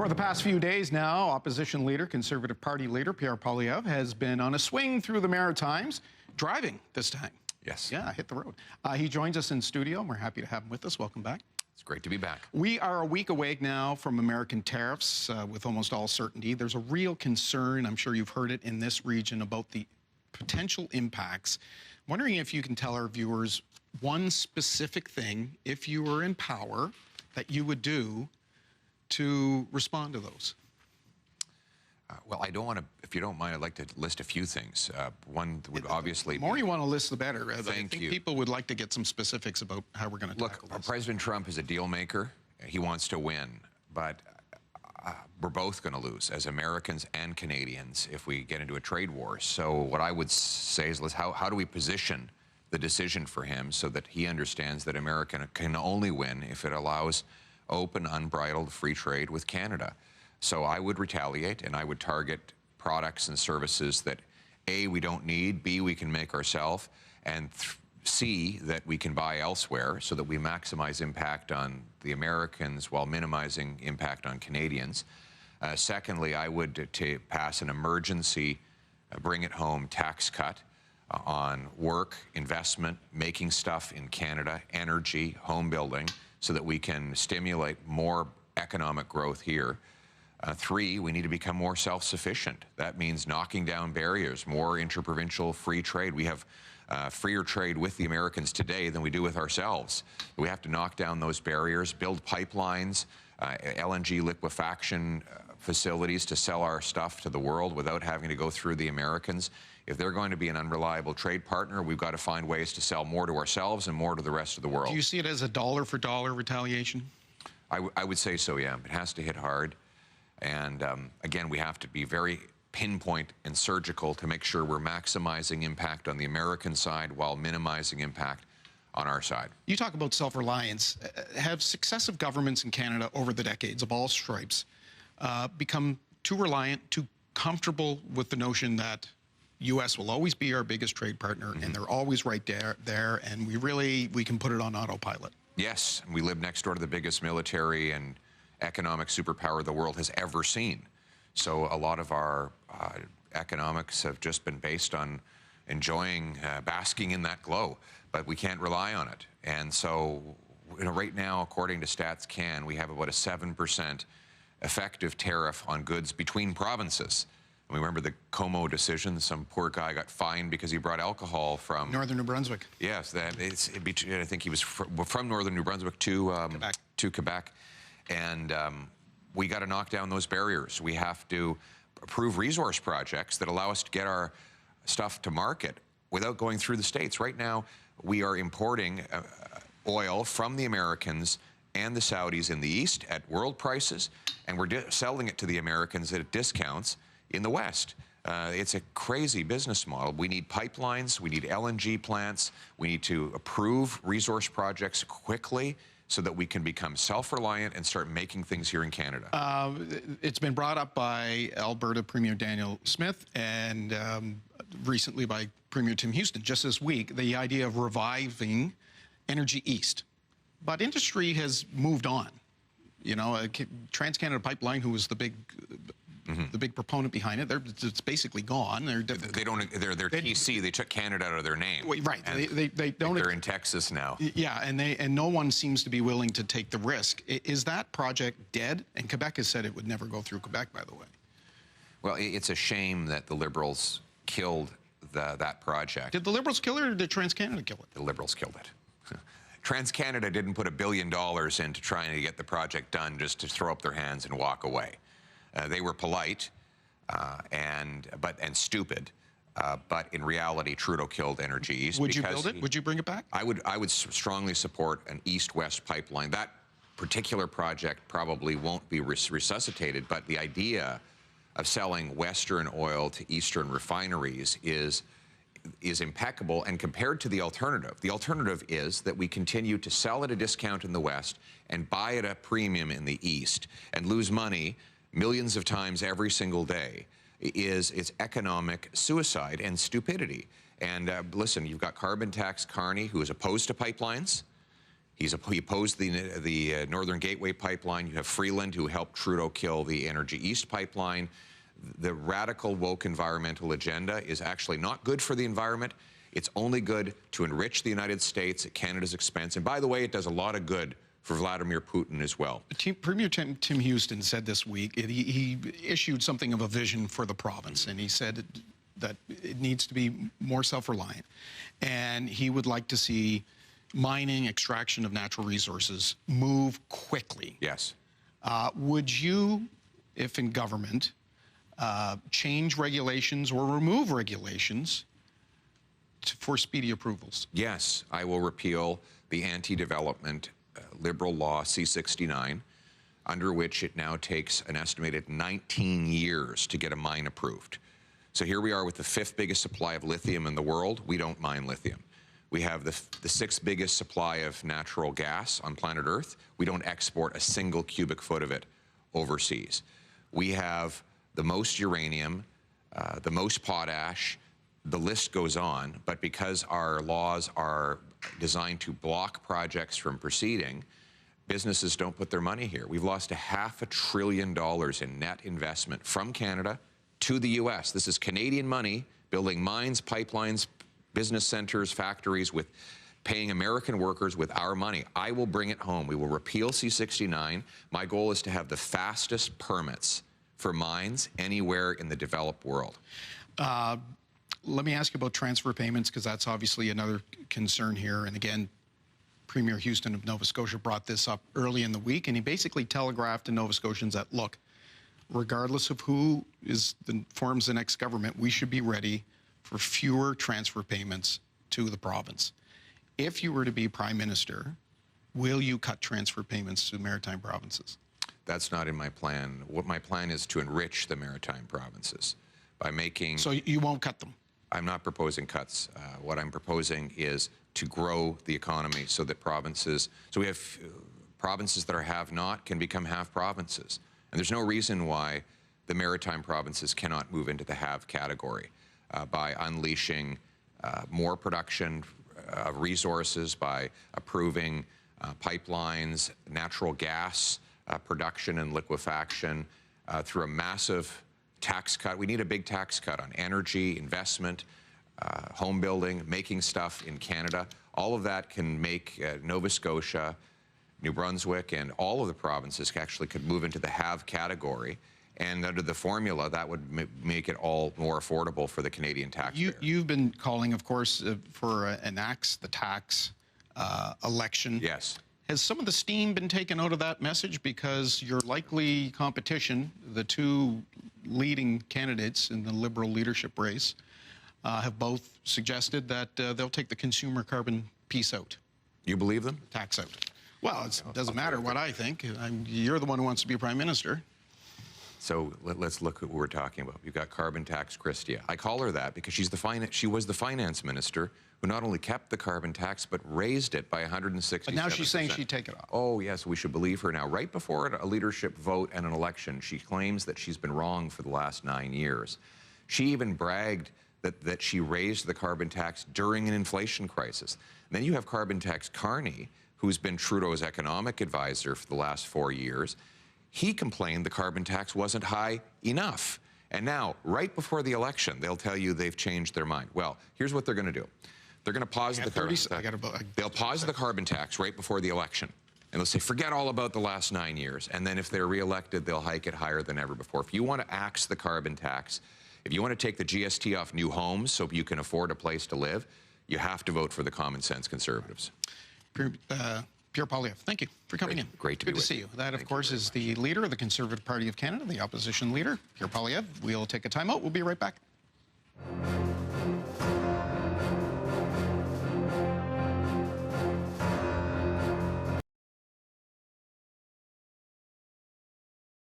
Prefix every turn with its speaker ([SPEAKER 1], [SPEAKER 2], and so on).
[SPEAKER 1] For the past few days now, opposition leader, Conservative Party leader Pierre Poilievre has been on a swing through the Maritimes, driving this time.
[SPEAKER 2] Yes.
[SPEAKER 1] Yeah, hit the road. He joins us in studio, and we're happy to have him with us. Welcome back.
[SPEAKER 2] It's great to be back.
[SPEAKER 1] We are a week away now from American tariffs with almost all certainty. There's a real concern, I'm sure you've heard it in this region, about the potential impacts. I'm wondering if you can tell our viewers one specific thing, if you were in power, that you would do to respond to those.
[SPEAKER 2] Well, I don't want to, if you don't mind, I'd like to list a few things. One would obviously...
[SPEAKER 1] The more you want to list, the better. I think
[SPEAKER 2] Thank you.
[SPEAKER 1] People would like to get some specifics about how we're going to tackle this.
[SPEAKER 2] President Trump is a deal maker. He wants to win, but we're both going to lose as Americans and Canadians if we get into a trade war. So what I would say is, how do we position the decision for him so that he understands that America can only win if it allows open, unbridled free trade with Canada? So I would retaliate, and I would target products and services that A, we don't need, B, we can make ourselves, and C, that we can buy elsewhere so that we maximize impact on the Americans while minimizing impact on Canadians. Secondly, I would pass an emergency, bring it home tax cut on work, investment, making stuff in Canada, energy, home building, so that we can stimulate more economic growth here. Three, we need to become more self-sufficient. That means knocking down barriers, more interprovincial free trade. We have freer trade with the Americans today than we do with ourselves. We have to knock down those barriers, build pipelines, LNG liquefaction facilities to sell our stuff to the world without having to go through the Americans. If they're going to be an unreliable trade partner, we've got to find ways to sell more to ourselves and more to the rest of the world.
[SPEAKER 1] Do you see it as a dollar-for-dollar retaliation?
[SPEAKER 2] I would say so, yeah. It has to hit hard. And again, we have to be very pinpoint and surgical to make sure we're maximizing impact on the American side while minimizing impact on our side.
[SPEAKER 1] You talk about self-reliance. Have successive governments in Canada over the decades of all stripes become too reliant, too comfortable with the notion that U.S. will always be our biggest trade partner, and they're always right there, and we can put it on autopilot?
[SPEAKER 2] Yes, we live next door to the biggest military and economic superpower the world has ever seen. So a lot of our economics have just been based on enjoying, basking in that glow, but we can't rely on it. And so, right now, according to Stats Can, we have about a 7% effective tariff on goods between provinces. And we remember the Como decision. Some poor guy got fined because he brought alcohol from
[SPEAKER 1] Northern New Brunswick.
[SPEAKER 2] Yes, I think he was from Northern New Brunswick to Quebec. And we got to knock down those barriers. We have to approve resource projects that allow us to get our stuff to market without going through the States. Right now, we are importing oil from the Americans and the Saudis in the East at world prices, and we're selling it to the Americans at discounts in the West. It's a crazy business model. We need pipelines, we need LNG plants, we need to approve resource projects quickly so that we can become self-reliant and start making things here in Canada.
[SPEAKER 1] It's been brought up by Alberta Premier Daniel Smith and recently by Premier Tim Houston just this week, the idea of reviving Energy East. But industry has moved on. You know, Trans-Canada Pipeline, who was the big proponent behind it, it's basically gone. They're TC. They took Canada out of their name. Right. They don't.
[SPEAKER 2] They're in Texas now.
[SPEAKER 1] Yeah, and no one seems to be willing to take the risk. Is that project dead? And Quebec has said it would never go through Quebec, by the way.
[SPEAKER 2] Well, it's a shame that the Liberals killed that project.
[SPEAKER 1] Did the Liberals kill it, or did Trans-Canada kill it?
[SPEAKER 2] The Liberals killed it. Trans-Canada didn't put $1 billion into trying to get the project done just to throw up their hands and walk away. They were polite and stupid, but in reality, Trudeau killed Energy East.
[SPEAKER 1] Would you build it? Would you bring it back?
[SPEAKER 2] I would strongly support an east-west pipeline. That particular project probably won't be resuscitated, but the idea of selling Western oil to Eastern refineries is impeccable. And compared to the alternative is that we continue to sell at a discount in the West and buy at a premium in the East and lose money millions of times every single day. It's economic suicide and stupidity. And listen, you've got carbon tax Carney, who is opposed to pipelines. He opposed the Northern Gateway pipeline. You have Freeland, who helped Trudeau kill the Energy East pipeline. The radical woke environmental agenda is actually not good for the environment. It's only good to enrich the United States at Canada's expense. And by the way, it does a lot of good for Vladimir Putin as well.
[SPEAKER 1] Premier Tim Houston said this week, he issued something of a vision for the province, and he said that it needs to be more self-reliant. And he would like to see mining, extraction of natural resources move quickly.
[SPEAKER 2] Yes.
[SPEAKER 1] Would you, if in government, change regulations or remove regulations for speedy approvals?
[SPEAKER 2] Yes, I will repeal the anti-development Liberal law C-69, under which it now takes an estimated 19 years to get a mine approved. So here we are with the 5th biggest supply of lithium in the world. We don't mine lithium. We have the 6th biggest supply of natural gas on planet Earth. We don't export a single cubic foot of it overseas. We have the most uranium, the most potash, the list goes on, but because our laws are designed to block projects from proceeding, businesses don't put their money here. We've lost $500 billion in net investment from Canada to the U.S. This is Canadian money building mines, pipelines, business centers, factories, with paying American workers with our money. I will bring it home. We will repeal C-69. My goal is to have the fastest permits for mines anywhere in the developed world.
[SPEAKER 1] Let me ask you about transfer payments, because that's obviously another concern here. And again, Premier Houston of Nova Scotia brought this up early in the week, and he basically telegraphed to Nova Scotians that, look, regardless of who forms the next government, we should be ready for fewer transfer payments to the province. If you were to be Prime Minister, will you cut transfer payments to maritime provinces?
[SPEAKER 2] That's not in my plan. What my plan is to enrich the maritime provinces by making...
[SPEAKER 1] So you won't cut them?
[SPEAKER 2] I'm not proposing cuts. What I'm proposing is to grow the economy so that provinces... So we have provinces that are have-not can become have provinces. And there's no reason why the maritime provinces cannot move into the have category by unleashing more production of resources, by approving pipelines, natural gas production and liquefaction through a massive tax cut. We need a big tax cut on energy, investment, home building, making stuff in Canada. All of that can make Nova Scotia, New Brunswick, and all of the provinces actually could move into the have category. And under the formula, that would make it all more affordable for the Canadian taxpayer.
[SPEAKER 1] You've been calling, of course, for an axe the tax election.
[SPEAKER 2] Yes.
[SPEAKER 1] Has some of the steam been taken out of that message? Because your likely competition, the two leading candidates in the Liberal leadership race, have both suggested that they'll take the consumer carbon piece out.
[SPEAKER 2] You believe them?
[SPEAKER 1] Tax out. Well, it doesn't matter what I think. You're the one who wants to be Prime Minister.
[SPEAKER 2] So let's look at what we're talking about. You've got carbon tax Christia. I call her that because she was the finance minister who not only kept the carbon tax but raised it by 167%.
[SPEAKER 1] But now she's saying she'd take it off.
[SPEAKER 2] Oh, yes, we should believe her now. Right before a leadership vote and an election, she claims that she's been wrong for the last 9 years. She even bragged that she raised the carbon tax during an inflation crisis. And then you have carbon tax Carney, who's been Trudeau's economic advisor for the last 4 years. He complained the carbon tax wasn't high enough. And now, right before the election, they'll tell you they've changed their mind. Well, here's what they're going to do. They're going to pause the carbon tax. They'll pause the carbon tax right before the election. And they'll say, forget all about the last 9 years. And then if they're reelected, they'll hike it higher than ever before. If you want to axe the carbon tax, if you want to take the GST off new homes so you can afford a place to live, you have to vote for the common sense Conservatives.
[SPEAKER 1] Pierre Poilievre, thank you for coming in.
[SPEAKER 2] Great to be with you.
[SPEAKER 1] Good to see you. That, of course, is the leader of the Conservative Party of Canada, the opposition leader, Pierre Poilievre. We'll take a timeout. We'll be right back.